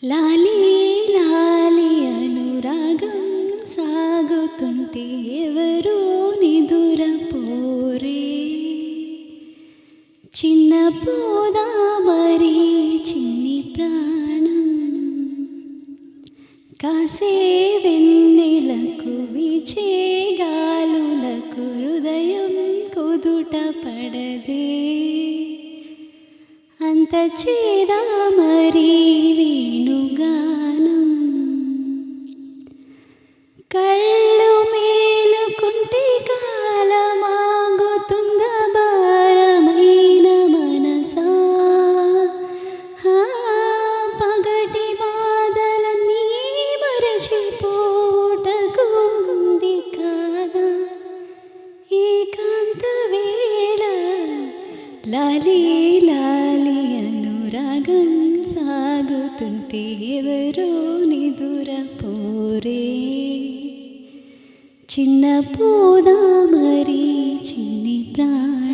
లాలి లాలి అనురాగం సాగుతుంటే ఎవరో నిదురపోరే. చిన్న పోదా మరి చిన్ని ప్రాణం కాసే వెన్నెలకు విచే గాలులకు హృదయం కుదుట పడదే. అంత చేదా మరి వేణుగానం కళ్ళు మేలుకుంటే కాలమాగుతుంద భారమైన మనసా. పగటి బాధలన్నీ మరచిపోటకు ఉంది కాదా ఏకాంత వేళ. లాలి లాలి అనురాగం సాగుతుంటే ఎవరో నిదురపోరే. చిన్న పోదా మరి చిన్ని ప్రాణం.